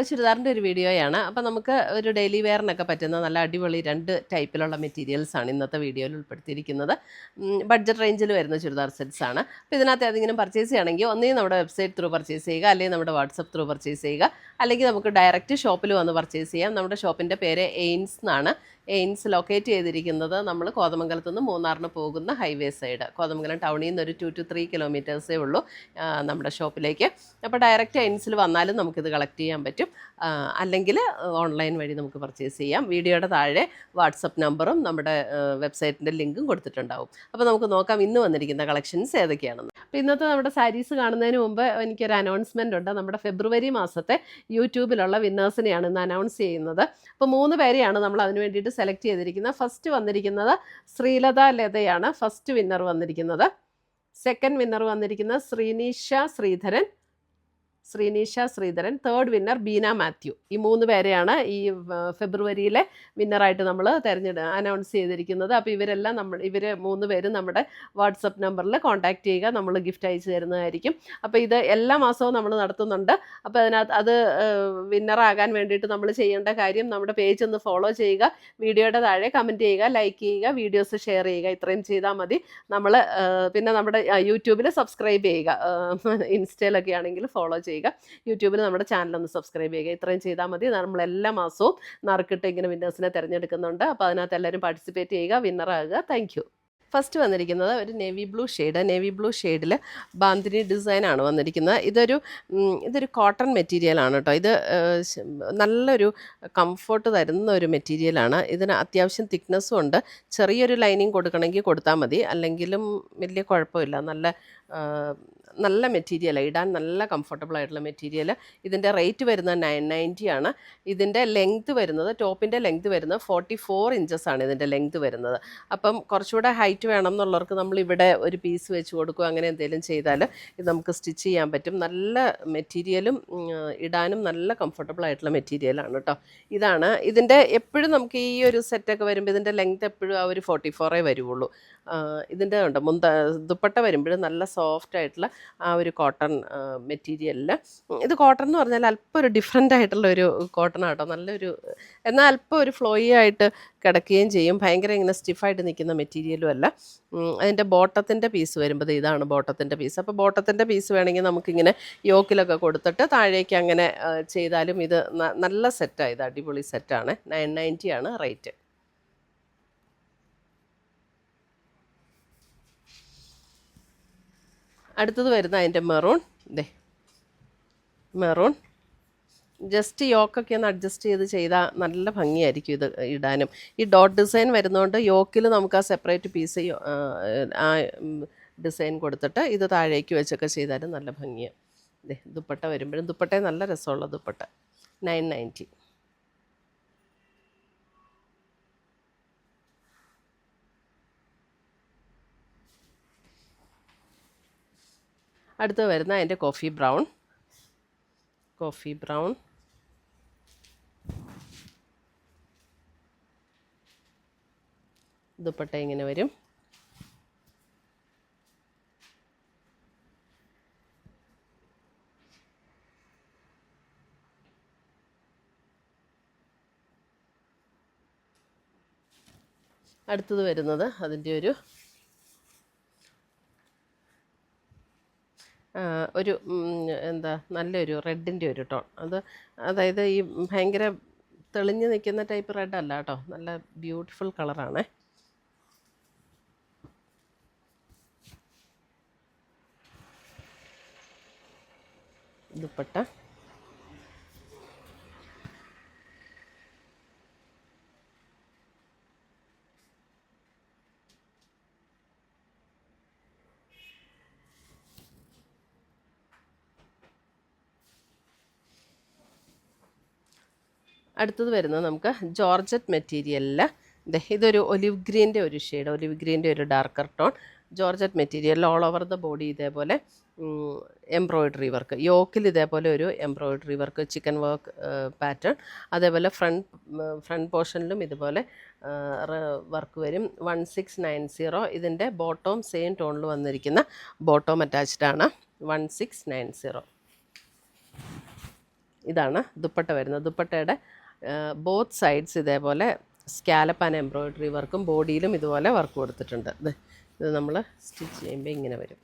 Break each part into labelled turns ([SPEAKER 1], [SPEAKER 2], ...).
[SPEAKER 1] ചുരിദാറിൻ്റെ ഒരു വീഡിയോയാണ്. അപ്പോൾ നമുക്ക് ഒരു ഡെയിലി വെയറിനൊക്കെ പറ്റുന്ന നല്ല അടിപൊളി 2 ടൈപ്പിലുള്ള മെറ്റീരിയൽസാണ് ഇന്നത്തെ വീഡിയോയിൽ ഉൾപ്പെടുത്തിയിരിക്കുന്നത്. ബഡ്ജറ്റ് റേഞ്ചിൽ വരുന്ന ചുരിദാർ സെറ്റ്സ് ആണ്. അപ്പോൾ ഇതിനകത്ത് ഏതെങ്കിലും പർച്ചേസ് ചെയ്യണമെങ്കിൽ ഒന്നുകിൽ നമ്മുടെ വെബ്സൈറ്റ് ത്രൂ പർച്ചേസ് ചെയ്യുക, അല്ലെങ്കിൽ നമ്മുടെ വാട്സപ്പ് ത്രൂ പർച്ചേസ് ചെയ്യുക, അല്ലെങ്കിൽ നമുക്ക് ഡയറക്റ്റ് ഷോപ്പിൽ വന്ന് പർച്ചേസ് ചെയ്യാം. നമ്മുടെ ഷോപ്പിൻ്റെ പേര് എയിൻസ് എന്നാണ്. എയിൻസ് ലൊക്കേറ്റ് ചെയ്തിരിക്കുന്നത് നമ്മൾ കോതമംഗലത്ത് നിന്ന് മൂന്നാറിന് പോകുന്ന ഹൈവേ സൈഡ്. കോതമംഗലം ടൗണിൽ നിന്ന് ഒരു 2 to 3 കിലോമീറ്റേഴ്സേ ഉള്ളൂ നമ്മുടെ ഷോപ്പിലേക്ക്. അപ്പോൾ ഡയറക്റ്റ് എയിൻസിൽ വന്നാലും നമുക്കിത് കളക്ട് ചെയ്യാൻ പറ്റും. അല്ലെങ്കിൽ ഓൺലൈൻ വഴി നമുക്ക് പർച്ചേസ് ചെയ്യാം. വീഡിയോയുടെ താഴെ വാട്സപ്പ് നമ്പറും നമ്മുടെ വെബ്സൈറ്റിൻ്റെ ലിങ്കും കൊടുത്തിട്ടുണ്ടാവും. അപ്പോൾ നമുക്ക് നോക്കാം ഇന്ന് വന്നിരിക്കുന്ന കളക്ഷൻസ് ഏതൊക്കെയാണെന്ന്. അപ്പോൾ ഇന്നത്തെ നമ്മുടെ സാരീസ് കാണുന്നതിന് മുമ്പ് എനിക്കൊരു അനൗൺസ്മെൻ്റ് ഉണ്ട്. നമ്മുടെ ഫെബ്രുവരി മാസത്തെ യൂട്യൂബിലുള്ള വിന്നേഴ്സിനെയാണ് ഇന്ന് അനൗൺസ് ചെയ്യുന്നത്. അപ്പോൾ 3 പേരെയാണ് നമ്മൾ അതിന് വേണ്ടിയിട്ട് സെലക്ട് ചെയ്തിരിക്കുന്നത്. ഫസ്റ്റ് വന്നിരിക്കുന്നത് ശ്രീലത ലതയാണ് ഫസ്റ്റ് വിന്നർ വന്നിരിക്കുന്നത്. സെക്കൻഡ് വിന്നർ വന്നിരിക്കുന്നത് ശ്രീനീഷ ശ്രീധരൻ. Third winner Beena Mathew. ഈ 3 പേരെയാണ് ഈ ഫെബ്രുവരിയിലെ വിന്നറായിട്ട് നമ്മൾ അനൗൺസ് ചെയ്തിരിക്കുന്നത്. അപ്പോൾ ഇവർ 3 പേരും നമ്മുടെ വാട്സപ്പ് നമ്പറിൽ കോൺടാക്റ്റ് ചെയ്യുക, നമ്മൾ ഗിഫ്റ്റ് അയച്ചു തരുന്നതായിരിക്കും. അപ്പോൾ ഇത് എല്ലാ മാസവും നമ്മൾ നടത്തുന്നുണ്ട്. അപ്പോൾ അതിനകത്ത് അത് വിന്നറാകാൻ വേണ്ടിയിട്ട് നമ്മൾ ചെയ്യേണ്ട കാര്യം നമ്മുടെ പേജ് ഒന്ന് ഫോളോ ചെയ്യുക, വീഡിയോയുടെ താഴെ കമൻറ്റ് ചെയ്യുക, ലൈക്ക് ചെയ്യുക, വീഡിയോസ് ഷെയർ ചെയ്യുക. ഇത്രയും ചെയ്താൽ മതി. നമ്മൾ പിന്നെ നമ്മുടെ യൂട്യൂബിൽ സബ്സ്ക്രൈബ് ചെയ്യുക, ഇൻസ്റ്റയിലൊക്കെ ആണെങ്കിൽ ഫോളോ ചെയ്യുക, യൂട്യൂബിൽ നമ്മുടെ ചാനലൊന്ന് സബ്സ്ക്രൈബ് ചെയ്യുക. ഇത്രയും ചെയ്താൽ മതി. നമ്മൾ എല്ലാ മാസവും നറുക്കിട്ട് ഇങ്ങനെ വിന്നേഴ്സിനെ തിരഞ്ഞെടുക്കുന്നുണ്ട്. അപ്പോൾ അതിനകത്ത് എല്ലാവരും പാർട്ടിസിപ്പേറ്റ് ചെയ്യുക, വിന്നറാകുക. Thank you. ഫസ്റ്റ് വന്നിരിക്കുന്നത് ഒരു നേവി ബ്ലൂ ഷെയ്ഡിൽ ബാന്തിനി ഡിസൈനാണ് വന്നിരിക്കുന്നത്. ഇതൊരു കോട്ടൺ മെറ്റീരിയലാണ് കേട്ടോ. ഇത് നല്ലൊരു കംഫർട്ട് തരുന്ന ഒരു മെറ്റീരിയലാണ്. ഇതിന് അത്യാവശ്യം തിക്നെസ്സും ഉണ്ട്. ചെറിയൊരു ലൈനിങ് കൊടുക്കണമെങ്കിൽ കൊടുത്താൽ മതി, അല്ലെങ്കിലും വലിയ കുഴപ്പമില്ല. നല്ല മെറ്റീരിയലാണ്, ഇടാൻ നല്ല കംഫർട്ടബിൾ ആയിട്ടുള്ള മെറ്റീരിയൽ. ഇതിൻ്റെ റേറ്റ് വരുന്നത് 990 ആണ്. ഇതിൻ്റെ ലെങ്ത് വരുന്നത്, ടോപ്പിൻ്റെ ലെങ്ത് വരുന്നത് 44 ഇഞ്ചസാണ് ഇതിൻ്റെ ലെങ്ത് വരുന്നത്. അപ്പം കുറച്ചുകൂടെ ഹൈറ്റ് വേണം എന്നുള്ളവർക്ക് നമ്മളിവിടെ ഒരു പീസ് വെച്ച് കൊടുക്കുക, അങ്ങനെ എന്തെങ്കിലും ചെയ്താൽ ഇത് നമുക്ക് സ്റ്റിച്ച് ചെയ്യാൻ പറ്റും. നല്ല മെറ്റീരിയലും ഇടാനും നല്ല കംഫർട്ടബിൾ ആയിട്ടുള്ള മെറ്റീരിയലാണ് കേട്ടോ. ഇതാണ് ഇതിൻ്റെ എപ്പോഴും നമുക്ക് ഈ ഒരു സെറ്റൊക്കെ വരുമ്പോൾ ഇതിൻ്റെ ലെങ്ത് എപ്പോഴും ആ ഒരു 44 വരുള്ളൂ. ഇതിൻ്റെ ഉണ്ട് ദുപ്പട്ട വരുമ്പോഴും നല്ല സോഫ്റ്റ് ആയിട്ടുള്ള ആ ഒരു കോട്ടൺ മെറ്റീരിയലിൽ. ഇത് കോട്ടൺ എന്ന് പറഞ്ഞാൽ അല്പം ഒരു ഡിഫറെൻ്റ് ആയിട്ടുള്ള ഒരു കോട്ടൺ ആട്ടോ. നല്ലൊരു എന്നാൽ അല്പം ഒരു ഫ്ലോയി ആയിട്ട് കിടക്കുകയും ചെയ്യും. ഭയങ്കര ഇങ്ങനെ സ്റ്റിഫായിട്ട് നിൽക്കുന്ന മെറ്റീരിയലും അല്ല. അതിൻ്റെ ബോട്ടത്തിൻ്റെ പീസ് വരുമ്പോൾ ഇതാണ് ബോട്ടത്തിൻ്റെ പീസ്. അപ്പോൾ ബോട്ടത്തിൻ്റെ പീസ് വേണമെങ്കിൽ നമുക്കിങ്ങനെ യോക്കിലൊക്കെ കൊടുത്തിട്ട് താഴേക്ക് അങ്ങനെ ചെയ്താലും ഇത് നല്ല സെറ്റാണ്. ഇത് അടിപൊളി സെറ്റാണ്. 990 ആണ് റേറ്റ്. അടുത്തത് വരുന്ന അതിൻ്റെ മെറൂൺ ജസ്റ്റ് യോക്കൊക്കെ ഒന്ന് അഡ്ജസ്റ്റ് ചെയ്താൽ നല്ല ഭംഗിയായിരിക്കും ഇത് ഇടാനും. ഈ ഡോട്ട് ഡിസൈൻ വരുന്നതുകൊണ്ട് യോക്കിൽ നമുക്ക് ആ സെപ്പറേറ്റ് പീസ് ആ ഡിസൈൻ കൊടുത്തിട്ട് ഇത് താഴേക്ക് വെച്ചൊക്കെ ചെയ്താലും നല്ല ഭംഗിയാണ്. ദുപ്പട്ട വരുമ്പോഴും ദുപ്പട്ട നല്ല രസമുള്ള ദുപ്പട്ട. 990. അടുത്ത് വരുന്ന അതിൻ്റെ കോഫി ബ്രൗൺ ദുപ്പട്ട ഇങ്ങനെ വരും. അടുത്തത് വരുന്നത് അതിൻ്റെ ഒരു നല്ലൊരു റെഡിൻ്റെ ഒരു ടോൺ. അതായത് ഈ ഭയങ്കര തെളിഞ്ഞ് നിൽക്കുന്ന ടൈപ്പ് റെഡ് അല്ല കേട്ടോ, നല്ല ബ്യൂട്ടിഫുൾ കളറാണ്. ദുപ്പട്ട അടുത്തത് വരുന്നത് നമുക്ക് ജോർജറ്റ് മെറ്റീരിയലിൽ ഇതൊരു ഒലിവ് ഗ്രീൻ്റെ ഒരു darker tone georgette material. All over the body ഇതേപോലെ എംബ്രോയിഡറി വർക്ക്, യോക്കിൽ ഇതേപോലെ ഒരു embroidery work, chicken work pattern. അതേപോലെ ഫ്രണ്ട് പോർഷനിലും ഇതുപോലെ വർക്ക് വരും. 1690. ഇതിൻ്റെ ബോട്ടം സെയിം ടോണിൽ വന്നിരിക്കുന്ന ബോട്ടം അറ്റാച്ച്ഡ് ആണ്. 1690. ഇതാണ് ദുപ്പട്ട വരുന്നത്. ദുപ്പട്ടയുടെ ബോത്ത് സൈഡ്സ് ഇതേപോലെ സ്കാലപ്പ് ആൻഡ് എംബ്രോയിഡറി വർക്കും ബോഡിയിലും ഇതുപോലെ വർക്ക് കൊടുത്തിട്ടുണ്ട്. ഇത് നമ്മൾ സ്റ്റിച്ച് ചെയ്യുമ്പോൾ ഇങ്ങനെ വരും.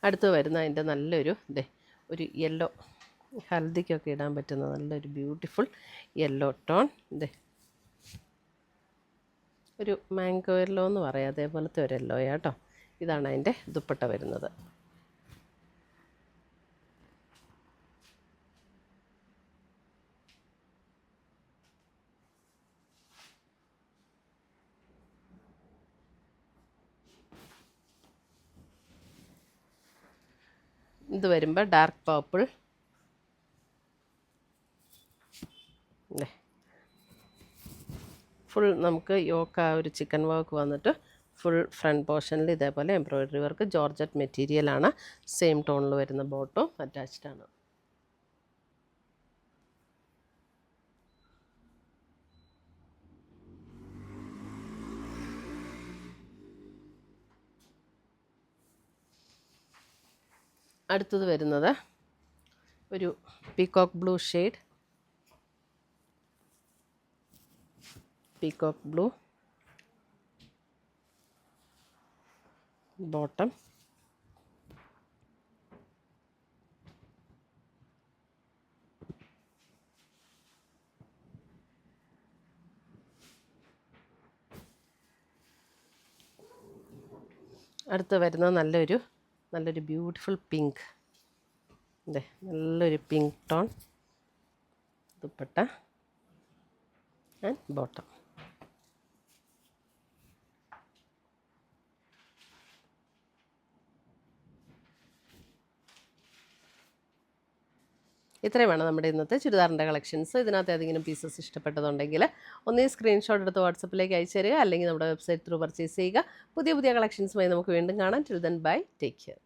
[SPEAKER 1] അടുത്ത് വരുന്ന അതിൻ്റെ നല്ലൊരു ഒരു യെല്ലോ, ഹൽദിക്കൊക്കെ ഇടാൻ പറ്റുന്ന നല്ലൊരു ബ്യൂട്ടിഫുൾ യെല്ലോ ടോൺ. ഒരു മാംഗോ യെല്ലോ എന്ന് പറയാം, അതേപോലത്തെ ഒരു യെല്ലോ കേട്ടോ. ഇതാണ് അതിൻ്റെ ദുപ്പട്ട വരുന്നത്. ഇത് വരുമ്പോൾ ഡാർക്ക് പർപ്പിൾ, ഫുൾ നമുക്ക് യോക്ക് ആ ഒരു ചിക്കൻ വർക്ക് വന്നിട്ട് ഫുൾ ഫ്രണ്ട് പോർഷനിൽ ഇതേപോലെ എംബ്രോയിഡറി വർക്ക്, ജോർജറ്റ് മെറ്റീരിയലാണ്. സെയിം ടോണിൽ വരുന്ന ബോട്ടും അറ്റാച്ച്ഡ് ആണ്. അടുത്തത് വരുന്നത് ഒരു peacock blue shade, peacock blue bottom, അടുത്ത് വരുന്ന നല്ലൊരു ബ്യൂട്ടിഫുൾ പിങ്ക്, നല്ലൊരു pink tone dupatta and bottom. ഇത്രയുമാണ് നമ്മുടെ ഇന്നത്തെ ചുരിദാറിൻ്റെ കളക്ഷൻസ്. ഇതിനകത്ത് ഏതെങ്കിലും പീസസ് ഇഷ്ടപ്പെട്ടതുണ്ടെങ്കിൽ ഒന്നേ സ്ക്രീൻഷോട്ട് എടുത്ത് വാട്സപ്പിലേക്ക് അയച്ചു തരിക, അല്ലെങ്കിൽ നമ്മുടെ വെബ്സൈറ്റ് ത്രൂ പർച്ചേസ് ചെയ്യുക. പുതിയ കളക്ഷൻസുമായി നമുക്ക് വീണ്ടും കാണാം. Till then bye, take care.